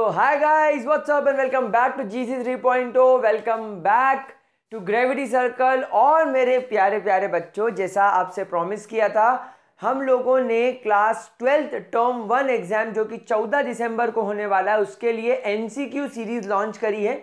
hi guys, what's up and welcome back to GC 3.0. Welcome back to Gravity Circle. और मेरे प्यारे प्यारे बच्चों, जैसा आपसे प्रॉमिस किया था, हम लोगों ने क्लास 12th टर्म 1 एग्जाम जो कि 14 दिसंबर को होने वाला है, उसके लिए MCQ सीरीज लॉन्च करी है।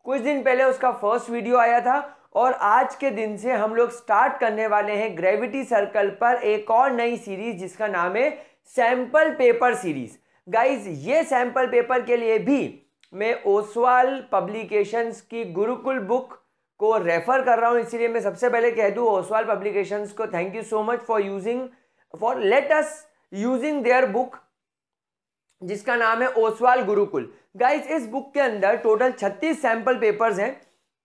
कुछ दिन पहले उसका फर्स्ट वीडियो आया था और आज के दिन से हम लोग स्टार्ट करने वाले हैं ग्रेविटी सर्कल पर एक और नई सीरीज जिसका नाम है सैंपल पेपर सीरीज। गाइज, ये सैंपल पेपर के लिए भी मैं ओसवाल पब्लिकेशंस की गुरुकुल बुक को रेफर कर रहा हूं, इसलिए मैं सबसे पहले कह दूं ओसवाल पब्लिकेशंस को thank you so much for let us using their book जिसका नाम है ओसवाल गुरुकुल। गाइज, इस बुक के अंदर टोटल 36 सैंपल पेपर्स हैं,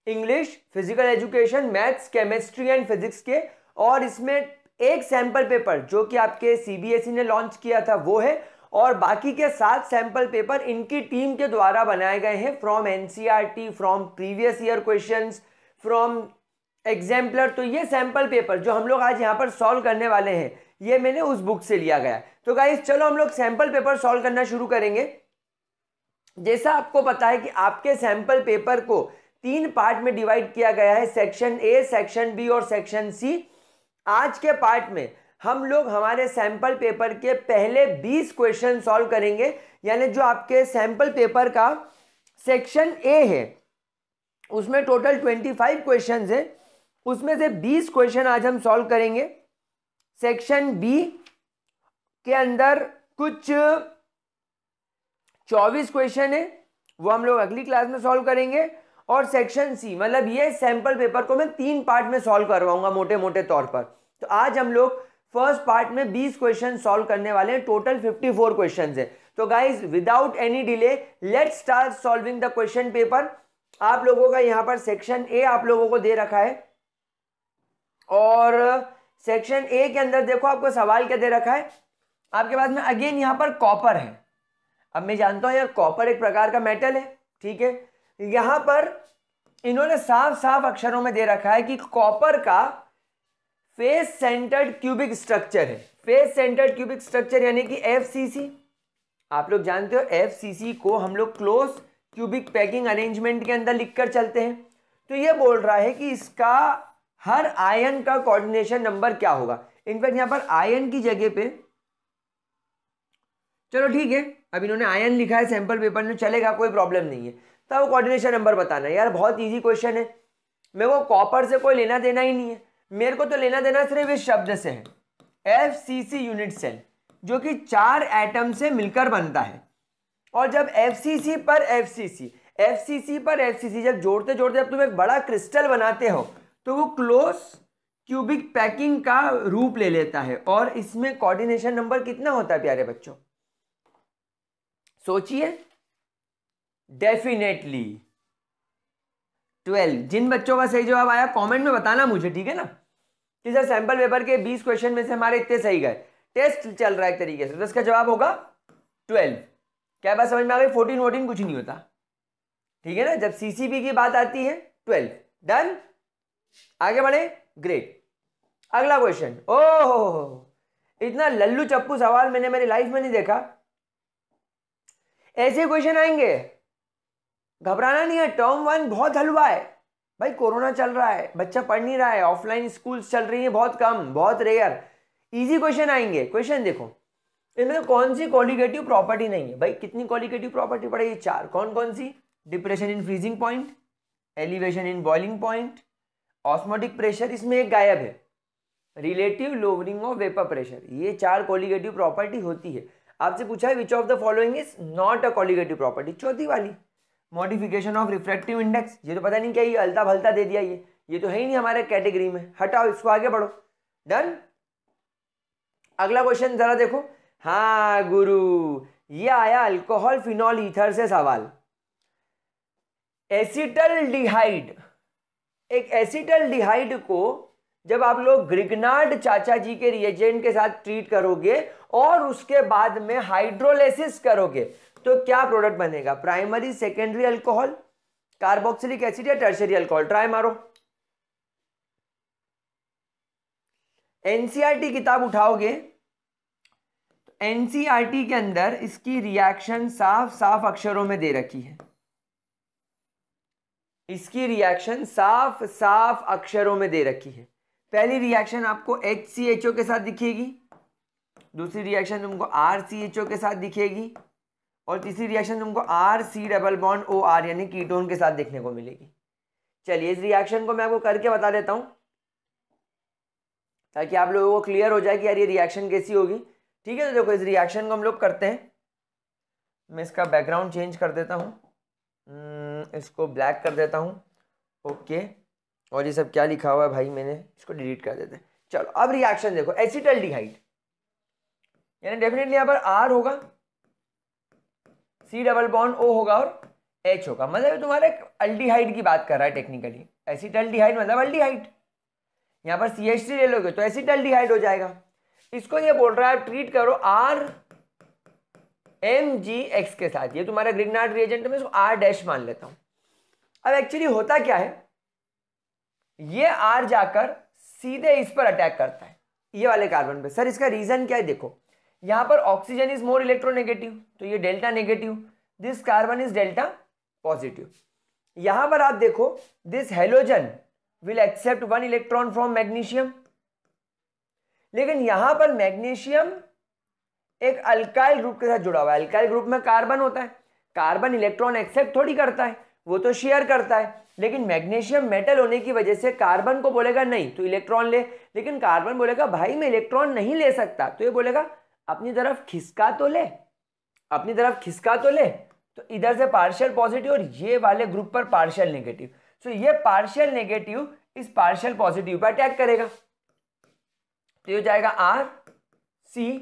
English, physical education, maths, chemistry and physics के। और इसमें एक सैंपल पेपर जो कि आपके CBSE ने लॉन्च किया था वो है, और बाकी के 7 सैंपल पेपर इनकी टीम के द्वारा बनाए गए हैं from NCERT, from previous year questions, from exemplar. तो ये सैंपल पेपर जो हम लोग आज यहाँ पर सॉल्व करने वाले हैं ये मैंने उस बुक से लिया गया है। तो गाइस चलो हम लोग सैंपल पेपर सॉल्व करना शुरू करेंगे। जैसा आपको पता है कि आपके सैंपल पेपर को 3 पार्ट में डिवाइड किया गया है, सेक्शन A, सेक्शन B और सेक्शन C। आज के पार्ट में हम लोग हमारे सैंपल पेपर के पहले 20 क्वेश्चन सॉल्व करेंगे, यानी जो आपके सैंपल पेपर का सेक्शन A है उसमें टोटल 25 क्वेश्चन है, उसमें से 20 क्वेश्चन आज हम सॉल्व करेंगे। सेक्शन B के अंदर कुछ 24 क्वेश्चन है, वो हम लोग अगली क्लास में सॉल्व करेंगे। और सेक्शन C मतलब ये सैंपल पेपर को मैं 3 पार्ट में सॉल्व करवाऊंगा मोटे मोटे तौर पर। तो आज हम लोग फर्स्ट पार्ट में 20 क्वेश्चन सॉल्व करने वाले हैं, टोटल 54 क्वेश्चन है। तो guys without any delay let's start solving the question paper. आप लोगों का यहाँ पर सेक्शन A आप लोगों को दे रखा है, और सेक्शन A के अंदर देखो आपको सवाल क्या दे रखा है। आपके पास में अगेन यहाँ पर कॉपर है। अब मैं जानता हूं यार कॉपर एक प्रकार का मेटल है, ठीक है। यहां पर इन्होंने साफ साफ अक्षरों में दे रखा है कि कॉपर का फेस सेंटर्ड क्यूबिक स्ट्रक्चर है। फेस सेंटर्ड क्यूबिक स्ट्रक्चर यानी कि FCC। आप लोग जानते हो FCC को हम लोग क्लोज क्यूबिक पैकिंग अरेंजमेंट के अंदर लिखकर चलते हैं। तो ये बोल रहा है कि इसका हर आयन का कोऑर्डिनेशन नंबर क्या होगा। इनफैक्ट यहां पर आयन की जगह पे, चलो ठीक है, अब इन्होंने आयन लिखा है सैंपल पेपर में, चलेगा, कोई प्रॉब्लम नहीं है। तब वो कोऑर्डिनेशन नंबर बताना है। यार बहुत इजी क्वेश्चन है, मेरे को कॉपर से कोई लेना देना ही नहीं है, मेरे को तो लेना देना सिर्फ इस शब्द से है, FCC यूनिट सेल, जो कि 4 एटम से मिलकर बनता है। और जब FCC पर FCC जब जोड़ते जोड़ते जब तुम एक बड़ा क्रिस्टल बनाते हो तो वो क्लोज क्यूबिक पैकिंग का रूप ले लेता है। और इसमें कोऑर्डिनेशन नंबर कितना होता है प्यारे बच्चों, सोचिए, डेफिनेटली 12। जिन बच्चों का सही जवाब आया कमेंट में बताना मुझे, ठीक है ना, कि सर सैंपल पेपर के 20 क्वेश्चन में से हमारे इतने सही गए, टेस्ट चल रहा है एक तरीके से, तो इसका जवाब होगा 12। क्या बात समझ में आ गई? 14 14 कुछ नहीं होता, ठीक है ना। जब CCP की बात आती है 12। डन, आगे बढ़े, ग्रेट। अगला क्वेश्चन, ओहो, इतना लल्लू चप्पू सवाल मैंने मेरी लाइफ में नहीं देखा। ऐसे क्वेश्चन आएंगे, घबराना नहीं है। टर्म 1 बहुत हलवा है भाई, कोरोना चल रहा है, बच्चा पढ़ नहीं रहा है, ऑफलाइन स्कूल्स चल रही है, बहुत कम, बहुत रेयर, इजी क्वेश्चन आएंगे। क्वेश्चन देखो, इनमें कौन सी कॉलिगेटिव प्रॉपर्टी नहीं है भाई। कितनी कॉलिगेटिव प्रॉपर्टी पड़ेगी? 4। कौन कौन सी? Depression in freezing point, elevation in boiling point, osmotic pressure, इसमें एक गायब है, relative lowering of vapour pressure. ये 4 कॉलिगेटिव प्रॉपर्टी होती है। आपसे पूछा है which of the following is not a colligative property, चौथी वाली, मॉडिफिकेशन ऑफ रिफ्रैक्टिव इंडेक्स। ये तो पता नहीं क्या, ये अलता भलता दे दिया, ये तो है ही नहीं हमारे कैटेगरी में, हटाओ इसको, आगे बढ़ो। डन। अगला क्वेश्चन जरा देखो। हाँ गुरु, ये आया अल्कोहल फिनॉल ईथर से सवाल। एसिटल्डिहाइड, एक एसिटल्डिहाइड को जब आप लोग ग्रिग्नार्ड चाचा जी के रिएजेंट के साथ ट्रीट करोगे और उसके बाद में हाइड्रोलिसिस करोगे तो क्या प्रोडक्ट बनेगा? Primary, secondary alcohol, carboxylic acid या टर्शियरी अल्कोहल? ट्राई मारो। NCERT किताब उठाओगे एनसीईआरटी के अंदर इसकी रिएक्शन साफ साफ अक्षरों में दे रखी है, इसकी रिएक्शन साफ साफ अक्षरों में दे रखी है। पहली रिएक्शन आपको HCHO के साथ दिखेगी, दूसरी रिएक्शन तुमको RCHO के साथ दिखेगी, और तीसरी रिएक्शन तुमको RC डबल बॉन्ड OR यानी कीटोन के साथ देखने को मिलेगी। चलिए इस रिएक्शन को मैं आपको करके बता देता हूं ताकि आप लोगों को क्लियर हो जाए कि यार ये रिएक्शन कैसी होगी। ठीक है, तो देखो इस रिएक्शन को हम लोग करते हैं। मैं इसका बैकग्राउंड चेंज कर देता हूँ, इसको ब्लैक कर देता हूँ। ओके, और ये सब क्या लिखा हुआ है भाई, मैंने इसको डिलीट कर देते हैं। चलो अब रिएक्शन देखो, एसिटल्डिहाइड यानी डेफिनेटली यहाँ पर R होगा, C डबल बॉन्ड O होगा और H होगा। मतलब तुम्हारे अल्डिहाइड की बात कर रहा है टेक्निकली। एसिटल्डिहाइड मतलब अल्डिहाइड, यहाँ पर CH3 ले लोगे तो एसिटल्डिहाइड हो जाएगा। इसको ये बोल रहा है ट्रीट करो RMgX के साथ, ये तुम्हारा ग्रिग्नार्ड रिएजेंट में, इसको R' मान लेता हूं। अब एक्चुअली होता क्या है, ये R जाकर सीधे इस पर अटैक करता है, ये वाले कार्बन पे। सर इसका रीजन क्या है, देखो यहां पर ऑक्सीजन इज मोर इलेक्ट्रोनेगेटिव, तो ये delta negative, this carbon is delta positive. यहां पर आप देखो this halogen will accept 1 electron from magnesium, लेकिन यहां पर मैग्नीशियम एक अल्काइल ग्रुप के साथ जुड़ा हुआ है। अल्काइल ग्रुप में कार्बन होता है, कार्बन इलेक्ट्रॉन एक्सेप्ट थोड़ी करता है, वो तो शेयर करता है। लेकिन मैग्नीशियम मेटल होने की वजह से कार्बन को बोलेगा नहीं तो इलेक्ट्रॉन ले, लेकिन कार्बन बोलेगा भाई मैं इलेक्ट्रॉन नहीं ले सकता, तो ये बोलेगा अपनी तरफ खिसका तो ले, अपनी तरफ खिसका तो ले। तो इधर से पार्शियल पॉजिटिव और ये वाले ग्रुप पर पार्शियल नेगेटिव, तो ये पार्शियल नेगेटिव इस पार्शियल पॉजिटिव पर अटैक करेगा, तो ये हो जाएगा RC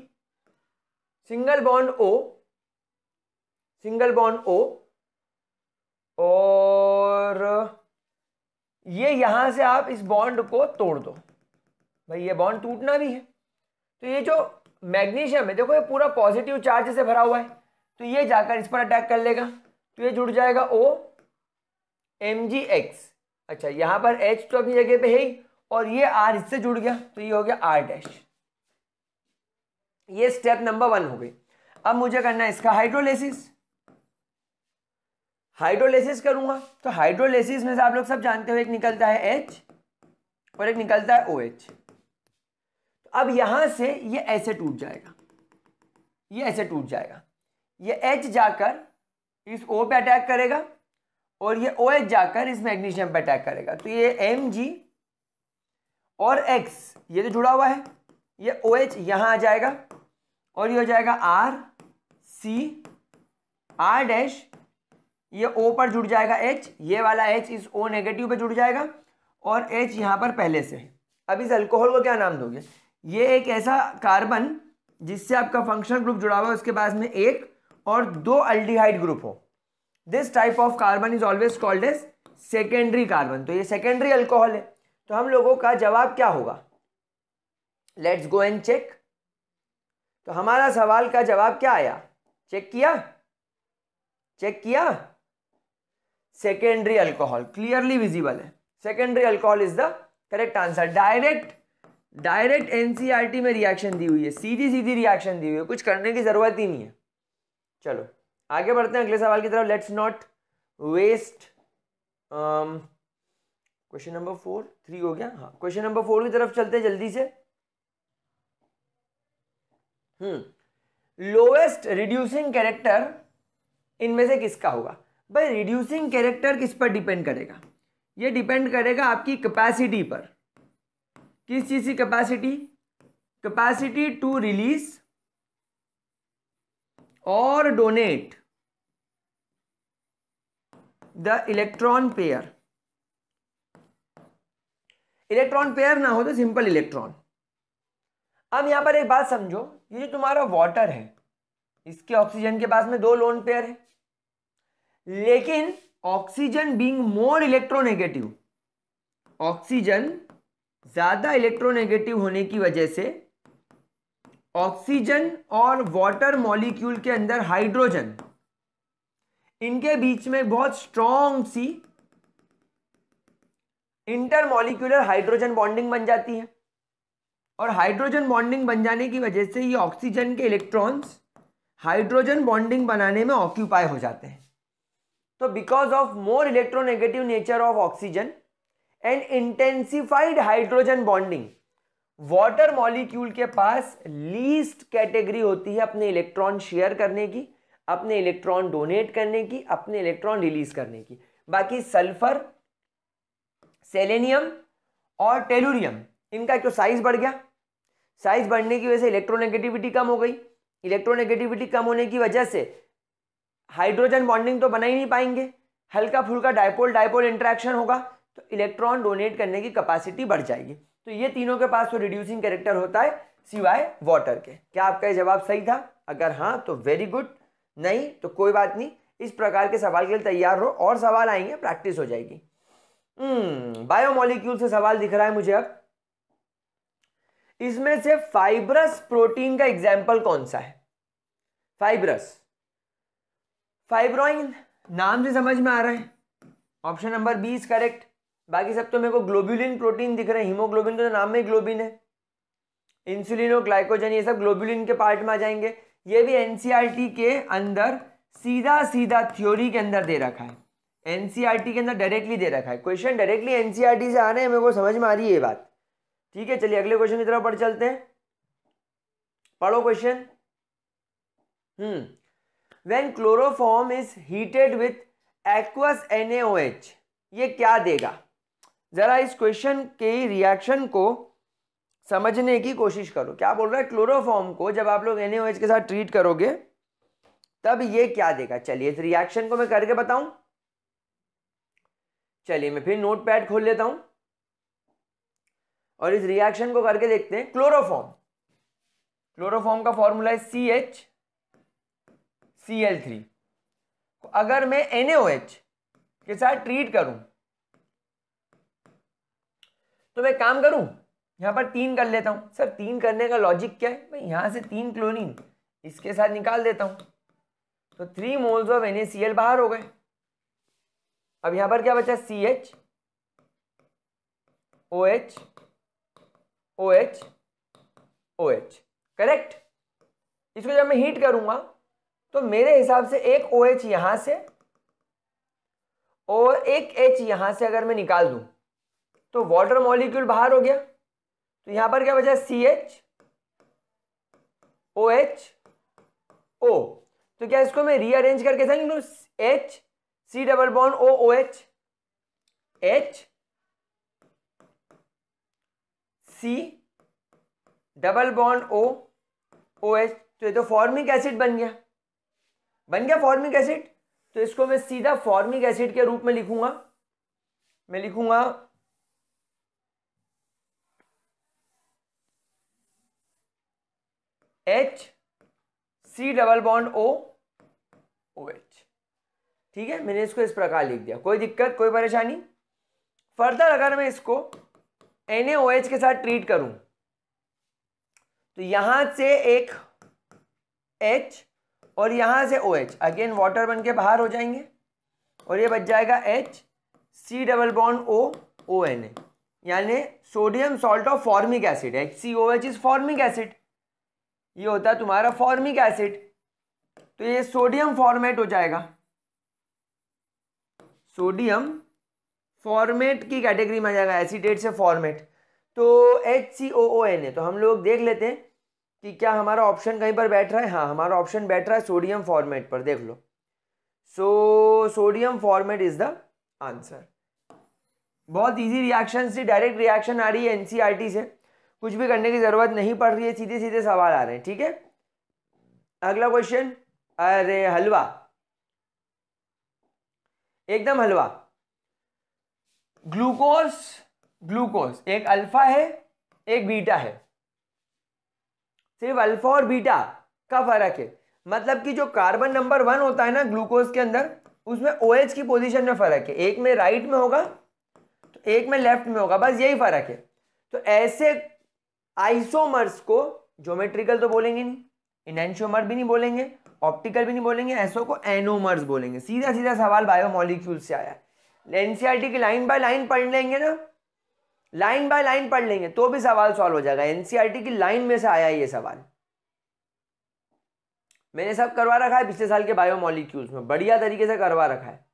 single bond O, single bond O, और ये यहां से आप इस बॉन्ड को तोड़ दो, भाई ये बॉन्ड टूटना भी है। तो ये जो मैग्नीशियम है देखो ये पूरा पॉजिटिव चार्ज से भरा हुआ है, तो ये जाकर इस पर अटैक कर लेगा, तो ये जुड़ जाएगा OMgX। अच्छा यहां पर H तो अपनी जगह पे है ही, और ये R इससे जुड़ गया, तो ये हो गया R'। ये स्टेप नंबर 1 हो गई। अब मुझे करना है इसका हाइड्रोलिसिस। हाइड्रोलिसिस करूंगा तो हाइड्रोलिसिस में से आप लोग सब जानते हो एक निकलता है H और एक निकलता है OH। अब यहां से ये ऐसे टूट जाएगा, ये ऐसे टूट जाएगा, ये H जाकर इस O पे अटैक करेगा और ये OH जाकर इस मैग्नीशियम पे अटैक करेगा, तो ये Mg और X ये तो जुड़ा हुआ है, ये OH यहां आ जाएगा और ये हो जाएगा RC R', ये O पर जुड़ जाएगा H, ये वाला H इस O नेगेटिव पे जुड़ जाएगा और H यहां पर पहले से है। अब इस अल्कोहल को क्या नाम दोगे, ये एक ऐसा कार्बन जिससे आपका फंक्शनल ग्रुप जुड़ा हुआ है, उसके पास में एक और 2 अल्डिहाइड ग्रुप हो। This type of carbon is always called as secondary carbon, तो ये सेकेंडरी अल्कोहल है। तो हम लोगों का जवाब क्या होगा, लेट्स गो एंड चेक। तो हमारा सवाल का जवाब क्या आया, चेक किया, चेक किया, सेकेंडरी अल्कोहल क्लियरली विजिबल है, secondary alcohol is the correct answer. Direct NCERT में रिएक्शन दी हुई है, सीधी सीधी रिएक्शन दी हुई है, कुछ करने की जरूरत ही नहीं है। चलो आगे बढ़ते हैं अगले सवाल की तरफ। Let's not waste question number 3 हो गया, हाँ क्वेश्चन नंबर 4 की तरफ चलते हैं जल्दी से। लोएस्ट रिड्यूसिंग कैरेक्टर इनमें से किसका होगा, भाई रिड्यूसिंग कैरेक्टर किस पर डिपेंड करेगा, ये डिपेंड करेगा आपकी कैपेसिटी पर। किस चीज की कैपेसिटी, कैपेसिटी टू रिलीज और donate the electron pair. Electron pair ना हो तो सिंपल इलेक्ट्रॉन। अब यहां पर एक बात समझो, ये जो तुम्हारा वाटर है इसके ऑक्सीजन के पास में 2 लोन पेयर है, लेकिन oxygen being more electronegative, oxygen ज्यादा इलेक्ट्रोनेगेटिव होने की वजह से ऑक्सीजन और वाटर मॉलिक्यूल के अंदर हाइड्रोजन, इनके बीच में बहुत स्ट्रॉन्ग सी इंटरमॉलिक्यूलर हाइड्रोजन बॉन्डिंग बन जाती है। और हाइड्रोजन बॉन्डिंग बन जाने की वजह से ये ऑक्सीजन के इलेक्ट्रॉन्स हाइड्रोजन बॉन्डिंग बनाने में ऑक्यूपाई हो जाते हैं। तो because of more electronegative nature of oxygen and intensified hydrogen bonding, water molecule के पास लीस्ट कैटेगरी होती है अपने इलेक्ट्रॉन शेयर करने की, अपने इलेक्ट्रॉन डोनेट करने की, अपने इलेक्ट्रॉन रिलीज करने की। बाकी सल्फर, सेलेनियम और टेलुरियम, इनका क्यों साइज बढ़ गया, साइज बढ़ने की वजह से इलेक्ट्रोनेगेटिविटी कम हो गई। इलेक्ट्रोनेगेटिविटी कम होने की वजह से हाइड्रोजन बॉन्डिंग तो बना ही नहीं पाएंगे, हल्का फुल्का डाइपोल डाइपोल इंटरेक्शन होगा, तो इलेक्ट्रॉन डोनेट करने की कैपेसिटी बढ़ जाएगी। तो ये तीनों के पास तो रिड्यूसिंग कैरेक्टर होता है सिवाय वाटर के। क्या आपका ये जवाब सही था? अगर हाँ तो वेरी गुड, नहीं तो कोई बात नहीं, इस प्रकार के सवाल के लिए तैयार हो, और सवाल आएंगे, प्रैक्टिस हो जाएगी। बायोमॉलिक्यूल से सवाल दिख रहा है मुझे अब। इसमें से फाइब्रस प्रोटीन का एग्जाम्पल कौन सा है? फाइब्रस, फाइब्रोइन, नाम से समझ में आ रहा है, ऑप्शन नंबर 20 करेक्ट। बाकी सब तो मेरे को ग्लोबुलिन प्रोटीन दिख रहे हैं, हीमोग्लोबिन तो नाम में ग्लोबिन है, इंसुलिन और ग्लाइकोजन ये सब ग्लोबुलिन के पार्ट में आ जाएंगे। ये भी एनसीईआरटी के अंदर सीधा सीधा थ्योरी के अंदर दे रखा है, एनसीईआरटी के अंदर डायरेक्टली दे रखा है, क्वेश्चन डायरेक्टली एनसीईआरटी से आ रहे हैं, मेरे को समझ में आ रही है ये बात। ठीक है, चलिए अगले क्वेश्चन की तरफ बढ़ चलते हैं, पढ़ो question. When chloroform is heated with aqueous NaOH, ये क्या देगा? जरा इस क्वेश्चन के रिएक्शन को समझने की कोशिश करो। क्या बोल रहा है? क्लोरोफॉर्म को जब आप लोग NaOH के साथ ट्रीट करोगे तब ये क्या देगा? चलिए इस रिएक्शन को मैं करके बताऊं। चलिए मैं फिर नोटपैड खोल लेता हूं और इस रिएक्शन को करके देखते हैं। क्लोरोफॉर्म, क्लोरोफॉर्म का फॉर्मूला है CHCl3। अगर मैं NaOH के साथ ट्रीट करूं तो मैं काम करूं, यहां पर 3 कर लेता हूं। सर 3 करने का लॉजिक क्या है? मैं यहां से 3 क्लोरीन इसके साथ निकाल देता हूं, तो 3 मोल्स ऑफ NaCl बाहर हो गए। अब यहां पर क्या बचा? CH OH OH OH, correct. इसको जब मैं हीट करूंगा तो मेरे हिसाब से एक OH यहां से और एक H यहां से अगर मैं निकाल दूं तो वाटर मॉलिक्यूल बाहर हो गया। तो यहां पर क्या बचा? CH OH O। तो क्या इसको मैं रीअरेंज करके ऐसा लिख लूं? H C double bond O OH H C double bond O OH। तो ये तो फॉर्मिक एसिड बन गया, बन गया फॉर्मिक एसिड। तो इसको मैं सीधा फॉर्मिक एसिड के रूप में लिखूंगा। मैं लिखूंगा H C double bond O OH। ठीक है, मैंने इसको इस प्रकार लिख दिया, कोई दिक्कत कोई परेशानी? फर्दर अगर मैं इसको NaOH के साथ ट्रीट करूं तो यहां से एक H और यहां से OH, अगेन वाटर बन के बाहर हो जाएंगे और ये बच जाएगा H C double bond O ONA, यानी sodium salt of formic acid. HCOH is formic acid, ये होता है तुम्हारा फॉर्मिक एसिड। तो ये सोडियम फॉर्मेट हो जाएगा, सोडियम फॉर्मेट की कैटेगरी में आ जाएगा, एसीटेट से फॉर्मेट। तो HCOONA, तो हम लोग देख लेते हैं कि क्या हमारा ऑप्शन कहीं पर बैठ रहा है। हाँ, हमारा ऑप्शन बैठ रहा है सोडियम फॉर्मेट पर, देख लो। So sodium formate is the answer. बहुत इजी रिएक्शन से, डायरेक्ट रिएक्शन आ रही है एनसीईआरटी से, कुछ भी करने की जरूरत नहीं पड़ रही है, सीधे सीधे सवाल आ रहे हैं। ठीक है, अगला क्वेश्चन। अरे हलवा, एकदम हलवा। ग्लूकोज, ग्लूकोज एक अल्फा है एक बीटा है, सिर्फ अल्फा और बीटा का फर्क है। मतलब कि जो कार्बन नंबर 1 होता है ना ग्लूकोज के अंदर, उसमें OH की पोजीशन में फर्क है, एक में राइट में होगा तो एक में लेफ्ट में होगा, बस यही फर्क है। तो ऐसे आइसोमर्स को ज्योमेट्रिकल तो बोलेंगे नहीं, इनैंशियोमर भी नहीं बोलेंगे, ऑप्टिकल भी नहीं बोलेंगे, ऐसो को एनोमर्स बोलेंगे। सीधा सीधा सवाल बायोमॉलिक्यूल से आया है। एनसीईआरटी की लाइन बाय लाइन पढ़ लेंगे ना, लाइन बाय लाइन पढ़ लेंगे तो भी सवाल सॉल्व हो जाएगा। एनसीईआरटी की लाइन में से आया ये सवाल, मैंने सब करवा रखा है पिछले साल के बायोमोलिक्यूल्स में, बढ़िया तरीके से करवा रखा है।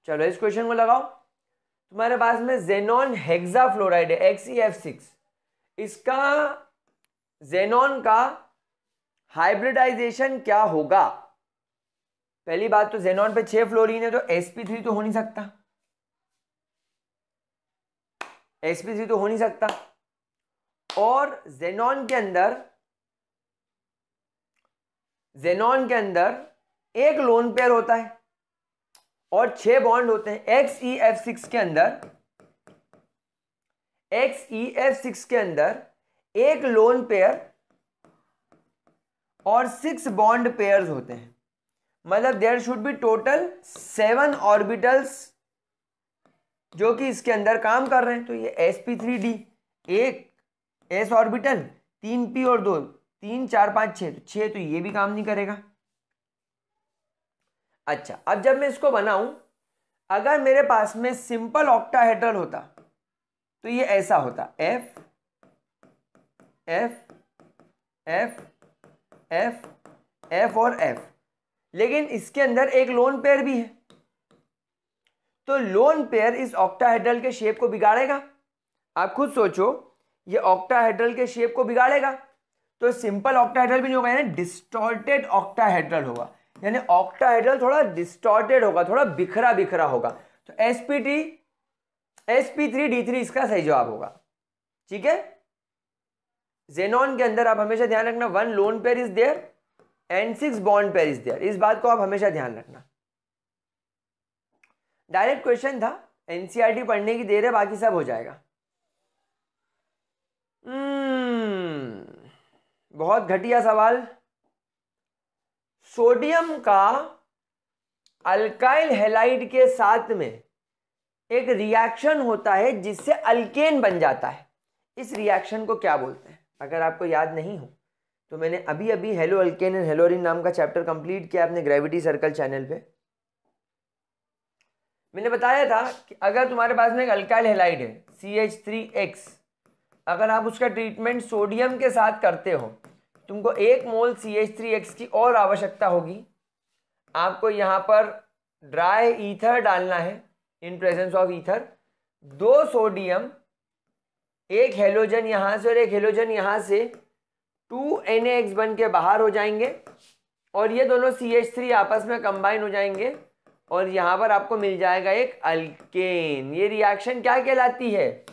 चलो इस क्वेश्चन को लगाओ। तुम्हारे पास में जेनॉन हेक्साफ्लोराइड है XeF6, इसका जेनॉन का हाइब्रिडाइजेशन क्या होगा? पहली बात तो जेनॉन पे 6 फ्लोरीन है तो sp3 तो हो नहीं सकता, sp3 तो हो नहीं सकता। और जेनॉन के अंदर एक लोन पेयर होता है और 6 बॉन्ड होते हैं। XeF6 के अंदर एक लोन पेयर और 6 बॉन्ड पेयर्स होते हैं, मतलब there should be total 7 orbitals जो कि इसके अंदर काम कर रहे हैं। तो ये sp3d, एक s ऑर्बिटल, 3p और 2, 3 4 5 6, तो 6 तो ये भी काम नहीं करेगा। अच्छा, अब जब मैं इसको बनाऊं, अगर मेरे पास में सिंपल ऑक्टाहेड्रल होता तो ये ऐसा होता, F F F F F और F, लेकिन इसके अंदर एक लोन पेयर भी है, तो लोन पेयर इस ऑक्टाहेड्रल के शेप को बिगाड़ेगा। आप खुद सोचो, ये ऑक्टाहेड्रल के शेप को बिगाड़ेगा तो सिंपल ऑक्टाहेड्रल भी नहीं होगा, यानी डिस्टॉर्टेड ऑक्टाहेड्रल होगा, यानी ऑक्टाहेड्रल थोड़ा डिस्टॉर्टेड होगा, थोड़ा बिखरा बिखरा होगा। तो sp3d3 इसका सही जवाब होगा। ठीक है, जेनॉन के अंदर आप हमेशा ध्यान रखना 1 lone pair is there and 6 bond pair is there, इस बात को आप हमेशा ध्यान रखना। डायरेक्ट क्वेश्चन था, एनसीईआरटी पढ़ने की देर है, बाकी सब हो जाएगा। बहुत घटिया सवाल। सोडियम का अल्काइल हैलाइड के साथ में एक रिएक्शन होता है जिससे अल्केन बन जाता है, इस रिएक्शन को क्या बोलते हैं? अगर आपको याद नहीं हो तो मैंने अभी अभी हेलो अल्केन एंड हेलोरिन नाम का चैप्टर कंप्लीट किया अपने ग्रेविटी सर्कल चैनल पे। मैंने बताया था कि अगर तुम्हारे पास में एक अल्काइल हैलाइड है CH3X, अगर आप उसका ट्रीटमेंट सोडियम के साथ करते हो, तुमको 1 मोल CH3X की और आवश्यकता होगी। आपको यहाँ पर ड्राई ईथर डालना है in presence of ether, 2 sodium, एक हेलोजन यहाँ से और एक हेलोजन यहाँ से, 2 NaX बन के बाहर हो जाएंगे और ये दोनों CH3 आपस में कंबाइन हो जाएंगे और यहाँ पर आपको मिल जाएगा एक अल्केन। ये रिएक्शन क्या कहलाती है?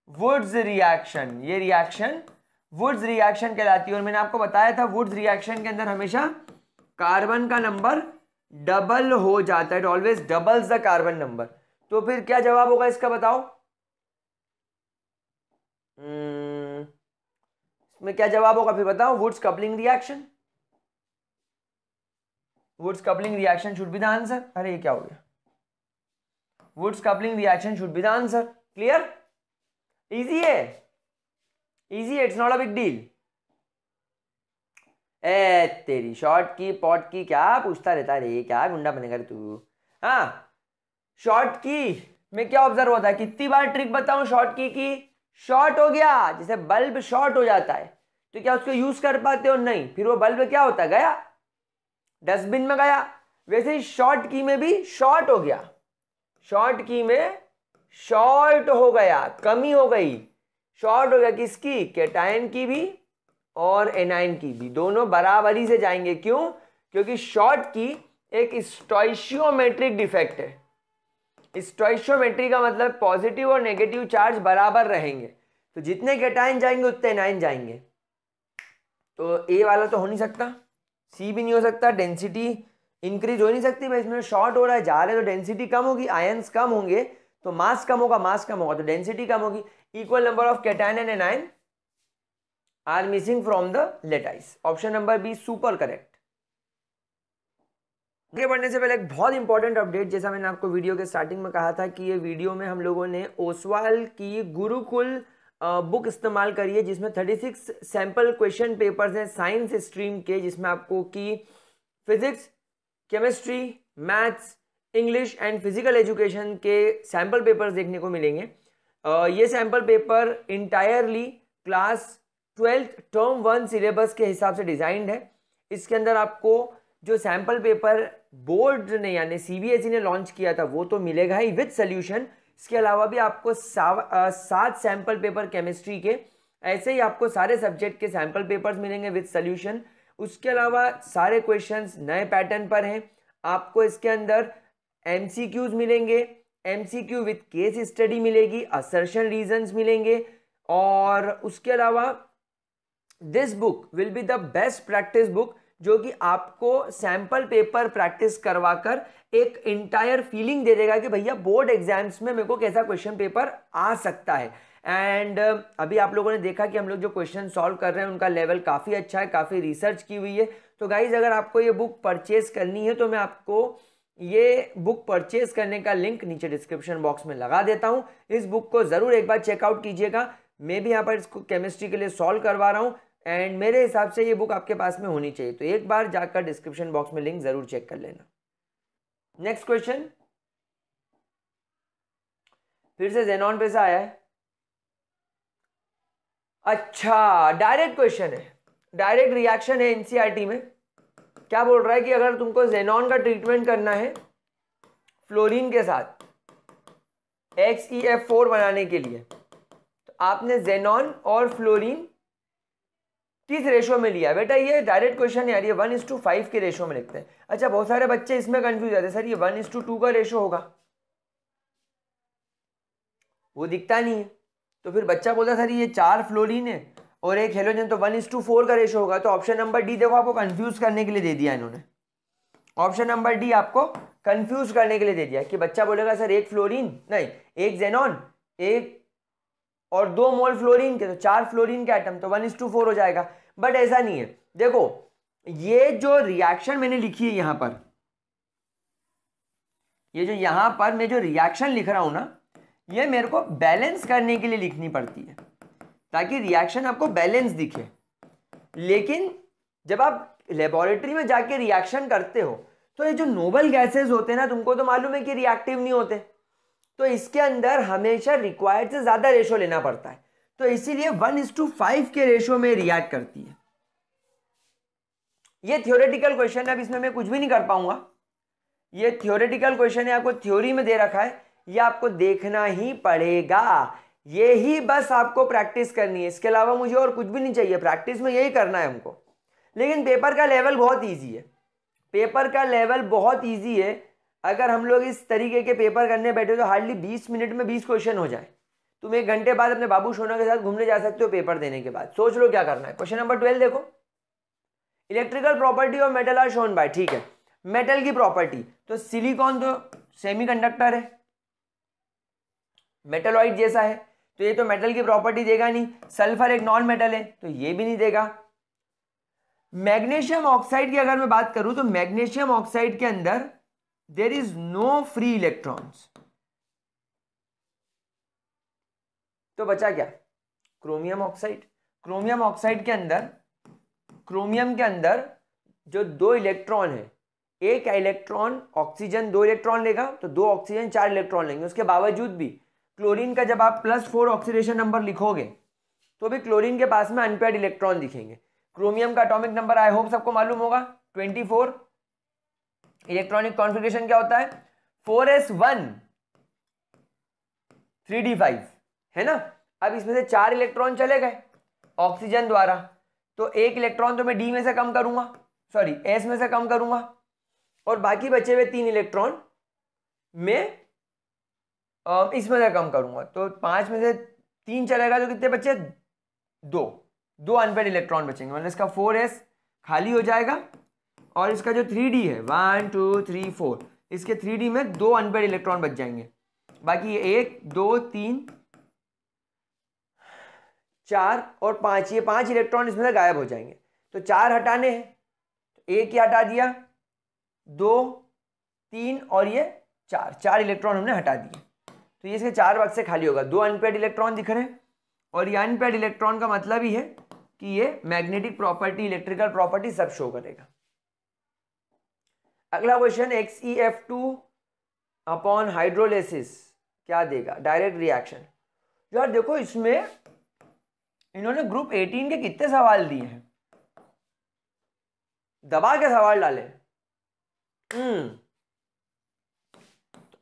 Wurtz reaction. ये रिएक्शन वुड्स रिएक्शन कहलाती है। और मैंने आपको बताया था वुड्स रिएक्शन के अंदर हमेशा कार्बन का नंबर डबल हो जाता है, it always doubles the carbon number. तो फिर क्या जवाब होगा इसका बताओ? इसमें क्या जवाब होगा फिर बताओ? Wurtz coupling reaction. Wurtz coupling reaction should be the answer. अरे ये क्या हो गया? Wurtz coupling reaction should be the answer. Clear? Easy है, इजी है, it's not a big deal. ए तेरी शॉर्ट की पॉट की क्या पूछता रहता रे, क्या गुंडा बनेगा तू? हाँ, शॉर्ट की में क्या ऑब्जर्व होता है? कितनी बार ट्रिक बताऊं शॉर्ट की शॉर्ट हो गया, जैसे बल्ब शॉर्ट हो जाता है तो क्या उसको यूज कर पाते हो? नहीं, फिर वो बल्ब क्या होता है? गया डस्टबिन में गया। वैसे ही शॉर्ट की में भी शॉर्ट हो गया, शॉर्ट की में शॉर्ट हो गया, कमी हो गई, शॉर्ट हो गया किसकी? कैटायन की भी और एनायन की भी, दोनों बराबरी से जाएंगे। क्यों? क्योंकि शॉर्ट की एक स्टोइशियोमेट्रिक डिफेक्ट है। स्टोइशियोमेट्री का मतलब पॉजिटिव और नेगेटिव चार्ज बराबर रहेंगे, तो जितने कैटायन जाएंगे उतने एनायन जाएंगे। तो ए वाला तो हो नहीं सकता, सी भी नहीं हो सकता, डेंसिटी इंक्रीज हो नहीं सकती भाई, इसमें शॉर्ट हो रहा है, जा रहे तो डेंसिटी कम होगी, आयंस कम होंगे तो मास कम होगा, मास कम होगा तो डेंसिटी कम होगी। Equal number of cation and anion are missing from the lattice. Option number B super correct. आगे बढ़ने से पहले एक बहुत इंपॉर्टेंट अपडेट, जैसा मैंने आपको वीडियो के स्टार्टिंग में कहा था कि ये वीडियो में हम लोगों ने ओसवाल की गुरुकुल बुक इस्तेमाल करी है, जिसमें 36 सैंपल क्वेश्चन पेपर्स हैं साइंस स्ट्रीम के, जिसमें आपको की physics, chemistry, maths, English and physical education के सैंपल पेपर्स देखने को मिलेंगे। ये sample paper entirely class 12th term 1 syllabus के हिसाब से डिजाइंड है। इसके अंदर आपको जो सैम्पल पेपर बोर्ड ने यानी सीबीएसई ने लॉन्च किया था वो तो मिलेगा ही विद सोल्यूशन। इसके अलावा भी आपको 7 सैम्पल पेपर केमिस्ट्री के, ऐसे ही आपको सारे सब्जेक्ट के सैम्पल पेपर्स मिलेंगे विद सोल्यूशन। उसके अलावा सारे क्वेश्चंस नए पैटर्न पर हैं। आपको इसके अंदर एमसीक्यूज मिलेंगे, एमसीक्यू विद केस स्टडी मिलेगी, असर्शन रीजंस मिलेंगे, और उसके अलावा this book will be the best practice book जो कि आपको सैंपल पेपर प्रैक्टिस करवाकर एक इंटायर फीलिंग दे देगा कि भैया बोर्ड एग्जाम्स में मेरे को कैसा क्वेश्चन पेपर आ सकता है। एंड अभी आप लोगों ने देखा कि हम लोग जो क्वेश्चन सॉल्व कर रहे हैं उनका लेवल काफ़ी अच्छा है, काफ़ी रिसर्च की हुई है। तो गाइज अगर आपको ये बुक परचेज करनी है तो मैं आपको ये बुक परचेज करने का लिंक नीचे डिस्क्रिप्शन बॉक्स में लगा देता हूँ। इस बुक को ज़रूर एक बार चेकआउट कीजिएगा। मैं भी यहाँ पर इसको केमिस्ट्री के लिए सॉल्व करवा रहा हूँ एंड मेरे हिसाब से ये बुक आपके पास में होनी चाहिए, तो एक बार जाकर डिस्क्रिप्शन बॉक्स में लिंक ज़रूर चेक कर लेना। नेक्स्ट क्वेश्चन फिर से जेनॉन पे से आया है। अच्छा, डायरेक्ट क्वेश्चन है, डायरेक्ट रिएक्शन है एनसीईआरटी में। क्या बोल रहा है कि अगर तुमको जेनॉन का ट्रीटमेंट करना है फ्लोरीन के साथ XeF4 बनाने के लिए, तो आपने जेनॉन और फ्लोरीन किस रेशो में लिया? बेटा ये डायरेक्ट क्वेश्चन यार, ये 1:5 के रेशो में लिखते हैं। अच्छा, बहुत सारे बच्चे इसमें कंफ्यूज जाते हैं, सर ये 1:2 का रेशो होगा, वो दिखता नहीं है। तो फिर बच्चा बोलता सर ये 4 फ्लोरीन है और 1 हेलोजन, तो 1:4 का रेशो होगा। तो ऑप्शन नंबर डी देखो आपको कंफ्यूज करने के लिए दे दिया इन्होंने। ऑप्शन नंबर डी आपको कंफ्यूज करने के लिए दे दिया कि बच्चा बोलेगा सर 1 फ्लोरीन नहीं, 1 जेनॉन, 1 और 2 मोल फ्लोरीन के, तो 4 फ्लोरीन के एटम, तो 1:4 हो जाएगा। बट ऐसा नहीं है। देखो ये जो रिएक्शन मैंने लिखी है यहां पर, ये जो यहां पर मैं जो रिएक्शन लिख रहा हूं ना, ये मेरे को बैलेंस करने के लिए लिखनी पड़ती है ताकि रिएक्शन आपको बैलेंस दिखे। लेकिन जब आप लेबोरेटरी में जाके रिएक्शन करते हो तो ये जो नोबल गैसेस होते हैं ना, तुमको तो मालूम है कि रिएक्टिव नहीं होते, तो इसके अंदर हमेशा रिक्वायर्ड से ज्यादा रेशो लेना पड़ता है, तो इसीलिए 1:5 के रेशो में रिएक्ट करती है। ये थियोरेटिकल क्वेश्चन है, अब इसमें मैं कुछ भी नहीं कर पाऊंगा। ये थियोरेटिकल क्वेश्चन है, आपको थ्योरी में दे रखा है, ये आपको देखना ही पड़ेगा। ये ही बस आपको प्रैक्टिस करनी है, इसके अलावा मुझे और कुछ भी नहीं चाहिए। प्रैक्टिस में यही करना है हमको। लेकिन पेपर का लेवल बहुत ईजी है, पेपर का लेवल बहुत ईजी है। अगर हम लोग इस तरीके के पेपर करने बैठे तो हार्डली 20 मिनट में 20 क्वेश्चन हो जाए। तुम 1 घंटे बाद अपने बाबू सोना के साथ घूमने जा सकते हो पेपर देने के बाद। सोच लो क्या करना है। क्वेश्चन नंबर 12 देखो, electrical property of metal are shown by. ठीक है, मेटल की प्रॉपर्टी, तो सिलिकॉन तो सेमीकंडक्टर है, मेटलॉइड जैसा है, तो ये तो मेटल की प्रॉपर्टी देगा नहीं। सल्फर एक नॉन मेटल है, तो ये भी नहीं देगा। मैग्नीशियम ऑक्साइड की अगर मैं बात करूं तो मैग्नीशियम ऑक्साइड के अंदर there is no free electrons, तो बचा क्या? Chromium oxide. क्रोमियम ऑक्साइड के अंदर, क्रोमियम के अंदर जो 2 इलेक्ट्रॉन है, एक इलेक्ट्रॉन ऑक्सीजन 2 इलेक्ट्रॉन लेगा, तो 2 ऑक्सीजन 4 इलेक्ट्रॉन लेंगे। उसके बावजूद भी क्लोरीन का जब आप +4 ऑक्सीडेशन नंबर लिखोगे तो भी क्लोरीन के पास में अनपेयर्ड इलेक्ट्रॉन दिखेंगे। क्रोमियम का एटॉमिक नंबर आई होप सबको मालूम होगा 24। इलेक्ट्रॉनिक कॉन्फ़िगरेशन क्या होता है? 4s1 3d5 है ना। अब इसमें से 4 इलेक्ट्रॉन चले गए ऑक्सीजन द्वारा, तो 1 इलेक्ट्रॉन तो मैं डी में से कम करूंगा, सॉरी एस में से कम करूंगा, और बाकी बचे हुए 3 इलेक्ट्रॉन मैं इसमें से कम करूंगा। तो 5 में से 3 चलेगा तो कितने बचे? 2 अनपेयर्ड इलेक्ट्रॉन बचेंगे, मतलब इसका 4s खाली हो जाएगा, और इसका जो 3d है 1 2 3 4, इसके 3d में 2 अनपेयर्ड इलेक्ट्रॉन बच जाएंगे। बाकी ये 1 2 3 4 और 5, ये 5 इलेक्ट्रॉन इसमें से गायब हो जाएंगे। तो 4 हटाने हैं, तो 1 ही हटा दिया, 2 3 और ये 4 इलेक्ट्रॉन हमने हटा दिए, तो ये इसके 4 बक्से खाली होगा। 2 अनपेयर्ड इलेक्ट्रॉन दिख रहे हैं, और ये अनपेयर्ड इलेक्ट्रॉन का मतलब ही है कि ये मैग्नेटिक प्रॉपर्टी, इलेक्ट्रिकल प्रॉपर्टी सब शो करेगा। अगला क्वेश्चन, XeF2 अपॉन हाइड्रोलिसिस क्या देगा? Direct reaction. यार देखो इसमें इन्होंने ग्रुप 18 के कितने सवाल दिए हैं, दबा के सवाल डाले।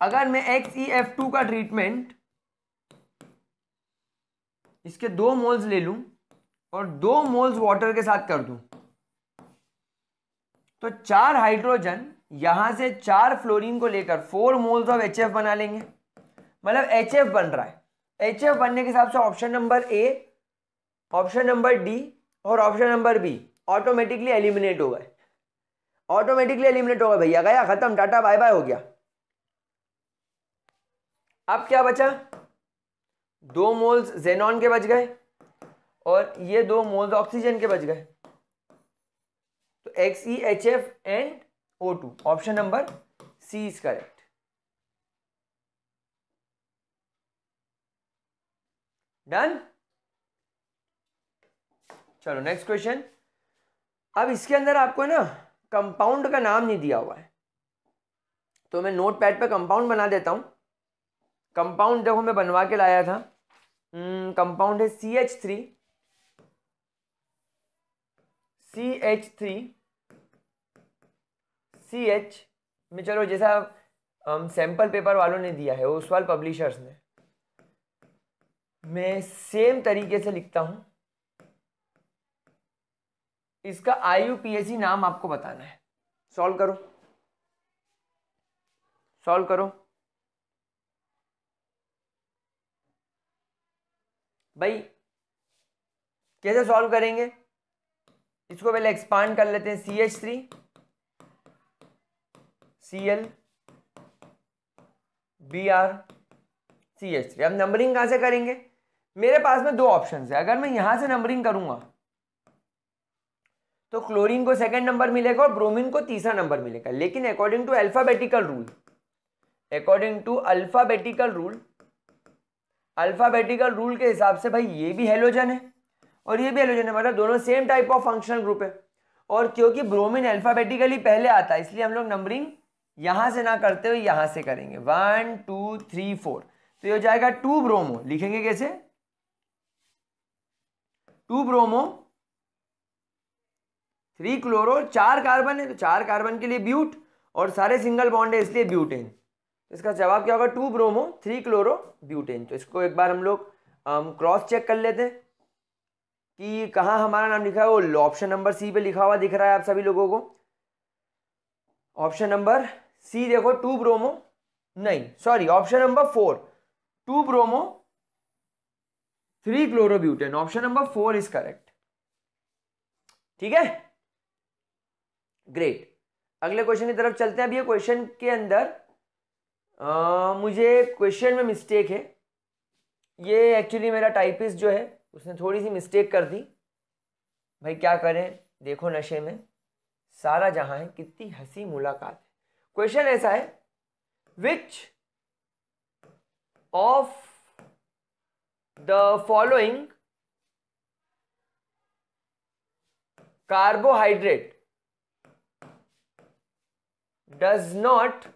अगर मैं XeF2 का ट्रीटमेंट इसके 2 मोल्स ले लूं और 2 मोल्स वाटर के साथ कर दूं, तो 4 हाइड्रोजन यहां से 4 फ्लोरीन को लेकर 4 मोल्स ऑफ HF बना लेंगे। मतलब HF बन रहा है। HF बनने के हिसाब से option number A, option number D और option number B automatically eliminate हो गए। ऑटोमेटिकली एलिमिनेट हो गए भैया, गया खत्म, टाटा बाय बाय हो गया। अब क्या बचा, 2 मोल्स जेनॉन के बच गए और ये 2 मोल्स ऑक्सीजन के बच गए। तो XeHF and O2, option number C is correct. Done. चलो नेक्स्ट क्वेश्चन। अब इसके अंदर आपको ना कंपाउंड का नाम नहीं दिया हुआ है, तो मैं नोट पैड पे कंपाउंड बना देता हूं। कंपाउंड देखो मैं बनवा के लाया था। कंपाउंड है CH3 CH में, चलो जैसा सैंपल पेपर वालों ने दिया है, ओसवाल पब्लिशर्स ने, मैं सेम तरीके से लिखता हूं। इसका IUPAC नाम आपको बताना है। सॉल्व करो, सॉल्व करो भाई। कैसे सॉल्व करेंगे, इसको पहले एक्सपांड कर लेते हैं। CH3 Cl Br CH3। अब नंबरिंग कहां से करेंगे, मेरे पास में 2 ऑप्शन है। अगर मैं यहां से नंबरिंग करूंगा तो क्लोरीन को सेकंड नंबर मिलेगा और ब्रोमीन को तीसरा नंबर मिलेगा। लेकिन according to alphabetical rule, according to alphabetical rule के हिसाब से भाई ये भी हेलोजन है और ये भी हेलोजन है, मतलब दोनों same type of functional group है। और क्योंकि ब्रोमीन अल्फाबेटिकली पहले आता है, इसलिए हम लोग नंबरिंग यहां से ना करते हुए यहां से करेंगे। 1 2 3 4, तो ये हो जाएगा 2 ब्रोमो। लिखेंगे कैसे, 2 ब्रोमो 3 क्लोरो, 4 कार्बन है तो 4 कार्बन के लिए ब्यूट, और सारे सिंगल बॉन्ड है इसलिए ब्यूटेन। तो इसका जवाब क्या होगा, 2 ब्रोमो 3 क्लोरो ब्यूटेन। तो इसको एक बार हम लोग क्रॉस चेक कर लेते हैं कि कहाँ हमारा नाम लिखा है। वो ऑप्शन नंबर सी पे लिखा हुआ दिख रहा है आप सभी लोगों को। ऑप्शन नंबर सी देखो, 2 ब्रोमो, नहीं sorry, option number 4, 2 bromo 3 chloro butane. Option number 4 is correct. ठीक है, ग्रेट। अगले क्वेश्चन की तरफ चलते हैं। अब ये क्वेश्चन के अंदर मुझे क्वेश्चन में मिस्टेक है। ये एक्चुअली मेरा टाइपिस्ट जो है उसने थोड़ी सी मिस्टेक कर दी। भाई क्या करें, देखो नशे में सारा जहां है, कितनी हंसी मुलाकात है। क्वेश्चन ऐसा है, which of the following carbohydrate does not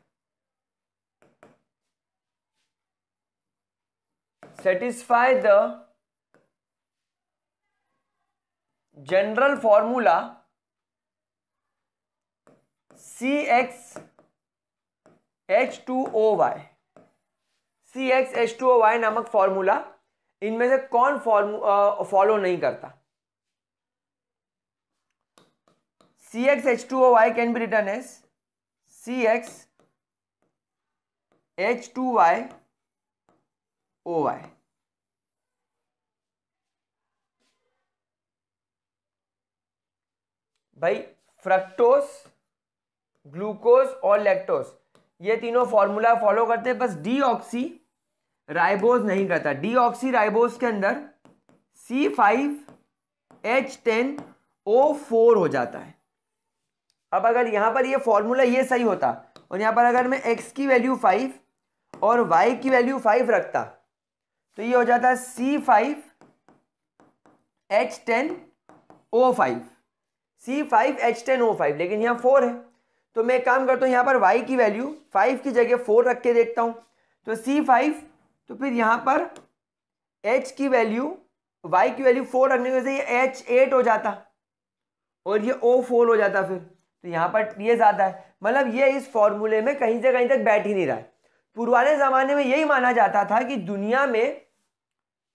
satisfy the general formula CxH2OY। CxH2OY नामक फॉर्मूला इनमें से कौन फॉलो नहीं करता। CxH2OY can be written as CxH2yOY। भाई फ्रक्टोज, ग्लूकोज और लैक्टोज ये तीनों फॉर्मूला फॉलो करते हैं, बस डीऑक्सी राइबोज नहीं करता। डीऑक्सी राइबोज के अंदर C5H10O4 हो जाता है। अब अगर यहां पर ये फॉर्मूला ये सही होता और यहां पर अगर मैं x की वैल्यू 5 और y की वैल्यू 5 रखता तो ये हो जाता C5H10O5, C5H10O5। लेकिन यहाँ 4 है तो मैं एक काम करता हूँ, यहाँ पर y की वैल्यू 5 की जगह 4 रख के देखता हूँ। तो C5, तो फिर यहाँ पर H की वैल्यू, Y की वैल्यू 4 रखने की वजह से ये H8 हो जाता और ये O4 हो जाता, फिर तो यहाँ पर ये ज़्यादा है, मतलब ये इस फॉर्मूले में कहीं से कहीं तक बैठ ही नहीं रहा है। पुराने ज़माने में यही माना जाता था कि दुनिया में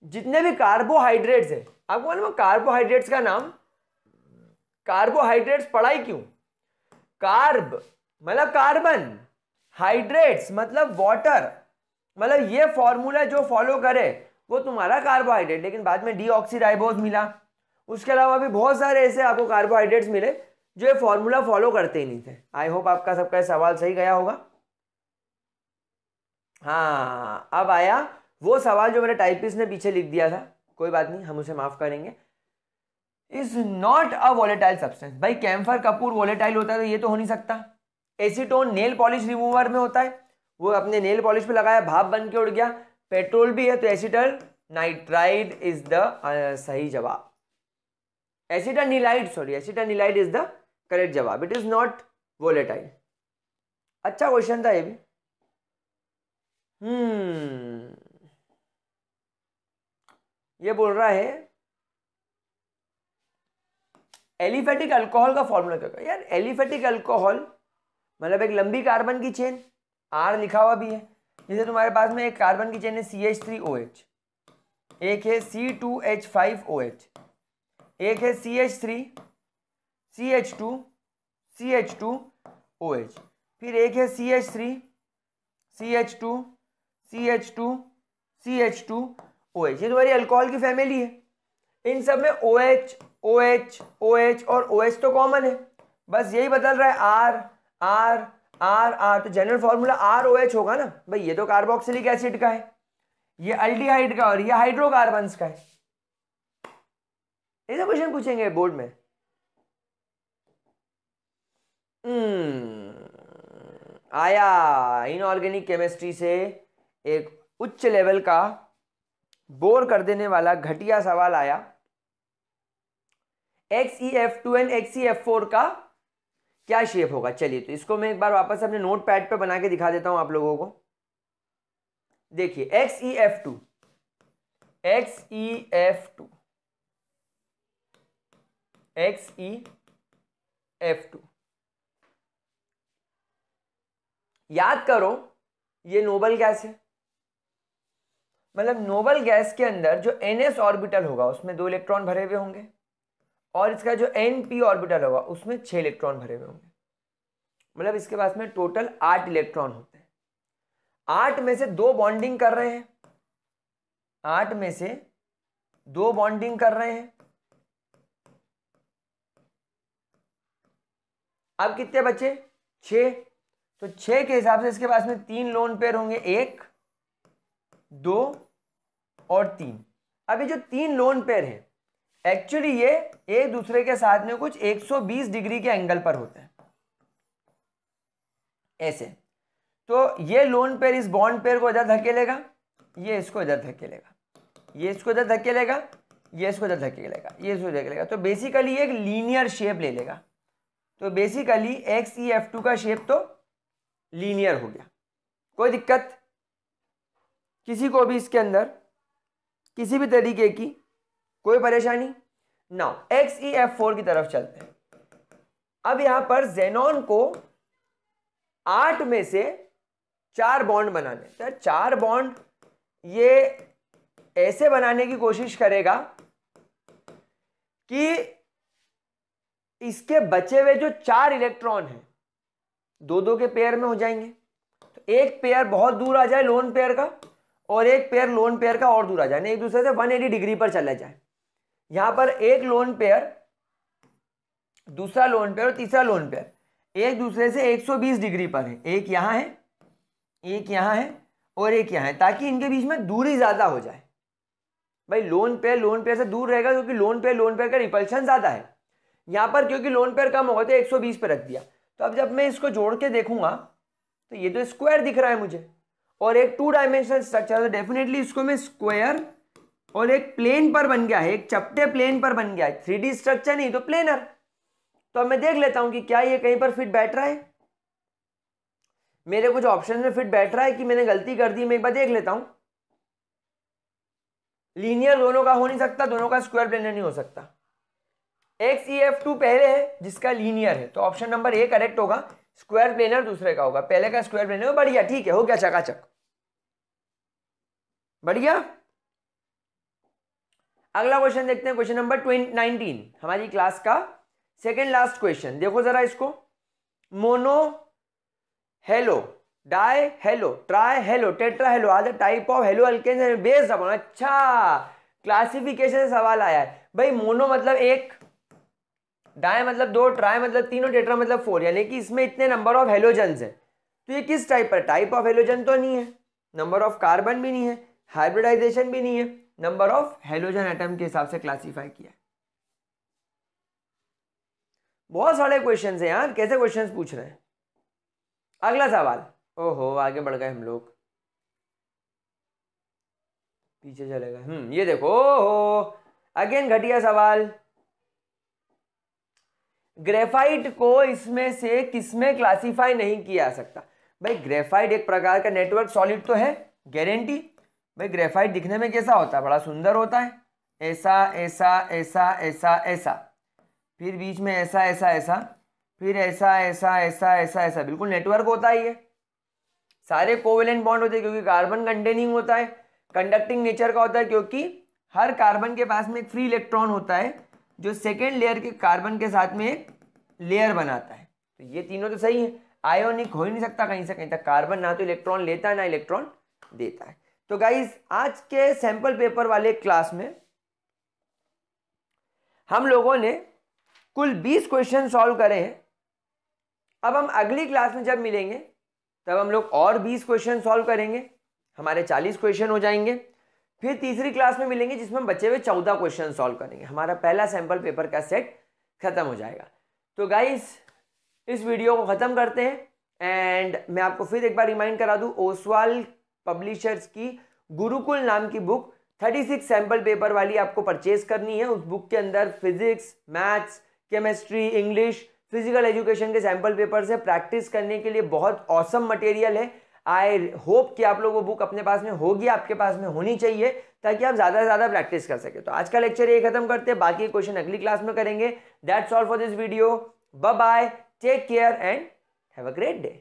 जितने भी कार्बोहाइड्रेट्स है, आपको मालूम है कार्बोहाइड्रेट्स का नाम, कार्बोहाइड्रेट्स पढ़ा ही क्यों? कार्ब मतलब कार्बन, हाइड्रेट्स मतलब वाटर, मतलब ये फॉर्मूला जो फॉलो करे वो तुम्हारा कार्बोहाइड्रेट। लेकिन बाद में डीऑक्सीराइबोज मिला, उसके अलावा भी बहुत सारे ऐसे आपको कार्बोहाइड्रेट्स मिले जो ये फॉर्मूला फॉलो करते ही नहीं थे। आई होप आपका सबका सवाल सही गया होगा। हाँ, अब आया वो सवाल जो मेरे टाइपिस्ट ने पीछे लिख दिया था, कोई बात नहीं, हम उसे माफ करेंगे। Is not a volatile substance. भाई कैम्फर कपूर वॉलेटाइल होता है तो ये तो हो नहीं सकता। एसीटोन नेल पॉलिश रिमूवर में होता है, वो अपने नेल पॉलिश पे लगाया, भाप बन के उड़ गया। पेट्रोल भी है तो एसीटल नाइट्राइड इज द सही जवाब। एसिटानिलाइड इज द करेक्ट जवाब। It is not volatile. अच्छा क्वेश्चन था ये भी। ये बोल रहा है एलिफेटिक अल्कोहल का फॉर्मूला क्या है? यार एलिफेटिक अल्कोहल मतलब एक लंबी कार्बन की चेन, आर लिखा हुआ भी है। जैसे तुम्हारे पास में एक कार्बन की चेन है CH3OH, एक है C2H5OH, एक है CH3CH2CH2OH, फिर एक है CH3CH2CH2CH2OH। ये तुम्हारी अल्कोहल की फैमिली है। इन सब में OH OH OH और OH तो कॉमन है, बस यही बदल रहा है R R R R। तो जनरल फॉर्मूला ROH होगा ना भाई। ये तो कार्बोक्सिलिक एसिड का है, ये अल्डिहाइड का और ये हाइड्रोकार्बन्स का है। ऐसा क्वेश्चन पूछेंगे बोर्ड में। आया इनऑर्गेनिक केमिस्ट्री से एक उच्च लेवल का बोर कर देने वाला घटिया सवाल आया। XeF2 एंड XeF4 का क्या शेप होगा? चलिए तो इसको मैं एक बार वापस अपने नोट पैड पे बना के दिखा देता हूं आप लोगों को। देखिए XeF2 याद करो ये नोबल गैस है, मतलब नोबल गैस के अंदर जो NS ऑर्बिटल होगा उसमें 2 इलेक्ट्रॉन भरे हुए होंगे और इसका जो NP ऑर्बिटल होगा उसमें 6 इलेक्ट्रॉन भरे हुए होंगे। मतलब इसके पास में टोटल 8 इलेक्ट्रॉन होते हैं। 8 में से 2 बॉन्डिंग कर रहे हैं, 8 में से 2 बॉन्डिंग कर रहे हैं। अब कितने बचे? 6। तो 6 के हिसाब से इसके पास में 3 लोन पेयर होंगे, 1 2 और 3। अभी जो 3 लोन पेयर है एक्चुअली ये एक दूसरे के साथ में कुछ 120 डिग्री के एंगल पर होते हैं ऐसे। तो ये लोन पेयर इस बॉन्ड पेयर को इधर धकेलेगा, ये इसको इधर धकेलेगा, ये इसको इधर धकेलेगा, ये इसको इधर धकेलेगा, ये इसको धकेलेगा। तो बेसिकली एक लीनियर शेप ले लेगा। तो बेसिकली XeF2 का शेप तो लीनियर हो गया। कोई दिक्कत किसी को भी इसके अंदर किसी भी तरीके की कोई परेशानी? नाउ XeF4 की तरफ चलते हैं। अब यहां पर जेनॉन को 8 में से 4 बॉन्ड बनाने, तो 4 बॉन्ड ये ऐसे बनाने की कोशिश करेगा कि इसके बचे हुए जो 4 इलेक्ट्रॉन हैं 2-2 के पेयर में हो जाएंगे। तो एक पेयर बहुत दूर आ जाए लोन पेयर का और एक पेयर लोन पेयर का और दूर आ जाए, एक दूसरे से 180 डिग्री पर चला जाए। यहां पर एक लोन पेयर, दूसरा लोन पेयर और तीसरा लोन पेयर एक दूसरे से 120 डिग्री पर है। एक यहां है, एक यहां है और एक यहां है, ताकि इनके बीच में दूरी ज्यादा हो जाए। भाई लोन पेयर से दूर रहेगा क्योंकि लोन पेयर का रिपल्शन ज्यादा है। यहां पर क्योंकि लोन पेयर कम होगा तो 120 पे रख दिया। तो अब जब मैं इसको जोड़ के देखूंगा तो ये तो स्क्वायर दिख रहा है मुझे और एक 2 डायमेंशनल स्ट्रक्चर, तो डेफिनेटली इसको मैं स्क्वायर और एक प्लेन पर बन गया है, एक चपटे प्लेन पर बन गया है, 3D स्ट्रक्चर नहीं तो प्लेनर। तो अब मैं देख लेता हूं कि क्या ये कहीं पर फिट बैठ रहा है, मेरे कुछ ऑप्शन में फिट बैठ रहा है कि मैंने गलती कर दी। मैं एक बार देख लेता हूं। लीनियर दोनों का हो नहीं सकता, दोनों का स्क्वायर प्लेनर नहीं हो सकता। XeF2 पहले है जिसका लीनियर है, तो ऑप्शन नंबर ए करेक्ट होगा, स्क्वायर प्लेनर दूसरे का होगा, पहले का स्क्वायर प्लेनर। बढ़िया, ठीक है, हो गया चकाचक, बढ़िया। अगला क्वेश्चन देखते हैं, क्वेश्चन नंबर 19 हमारी क्लास का सेकेंड लास्ट क्वेश्चन। देखो जरा इसको, mono halo, di halo, tri halo, tetra halo are the type of halo alkanes based upon. अच्छा, क्लासिफिकेशन से सवाल आया है भाई। मोनो मतलब एक, डाई मतलब दो, ट्राई मतलब तीन और टेट्रा मतलब फोर, यानी कि इसमें इतने नंबर ऑफ हेलोजन्स हैं। तो ये किस टाइप पर, टाइप ऑफ हेलोजन तो नहीं है, नंबर ऑफ कार्बन भी नहीं है, हाइब्रिडाइजेशन भी नहीं है, नंबर ऑफ हेलोजन एटम के हिसाब से क्लासिफाई किया है। बहुत सारे क्वेश्चंस हैं यार, कैसे क्वेश्चंस पूछ रहे हैं। अगला सवाल, ओहो आगे बढ़ गए हम लोग, पीछे चले गए। ये देखो, ओहो अगेन घटिया सवाल। ग्रेफाइट को इसमें से किसमें क्लासिफाई नहीं किया जा सकता। भाई ग्रेफाइट एक प्रकार का नेटवर्क सॉलिड तो है, गारंटी। भाई ग्रेफाइट दिखने में कैसा होता है, बड़ा सुंदर होता है, ऐसा ऐसा ऐसा ऐसा ऐसा, फिर बीच में ऐसा ऐसा ऐसा, फिर ऐसा ऐसा ऐसा ऐसा ऐसा, बिल्कुल नेटवर्क होता है ये। सारे कोवेलेंट बॉन्ड होते हैं क्योंकि कार्बन कंटेनिंग होता है, कंडक्टिंग नेचर का होता है क्योंकि हर कार्बन के पास में एक फ्री इलेक्ट्रॉन होता है जो सेकेंड लेयर के कार्बन के साथ में एक लेयर बनाता है। तो ये तीनों तो सही है, आयोनिक हो ही नहीं सकता कहीं से कहीं तक, कार्बन ना तो इलेक्ट्रॉन लेता है ना इलेक्ट्रॉन देता है। तो गाइस आज के सैंपल पेपर वाले क्लास में हम लोगों ने कुल 20 क्वेश्चन सॉल्व करे हैं। अब हम अगली क्लास में जब मिलेंगे तब हम लोग और 20 क्वेश्चन सॉल्व करेंगे, हमारे 40 क्वेश्चन हो जाएंगे। फिर तीसरी क्लास में मिलेंगे जिसमें हम बचे हुए 14 क्वेश्चन सॉल्व करेंगे, हमारा पहला सैंपल पेपर का सेट खत्म हो जाएगा। तो गाइस इस वीडियो को ख़त्म करते हैं एंड मैं आपको फिर एक बार रिमाइंड करा दूं, ओसवाल पब्लिशर्स की गुरुकुल नाम की बुक 36 सैंपल पेपर वाली आपको परचेज करनी है। उस बुक के अंदर physics, maths, chemistry, English, physical education के सैंपल पेपर से प्रैक्टिस करने के लिए बहुत ऑसम मटेरियल है। आई होप कि आप लोग वो बुक अपने पास में होगी, आपके पास में होनी चाहिए ताकि आप ज़्यादा से ज़्यादा प्रैक्टिस कर सके। तो आज का लेक्चर ये खत्म करते हैं, बाकी क्वेश्चन अगली क्लास में करेंगे। That's all for this video, bye bye, take care and have a great day.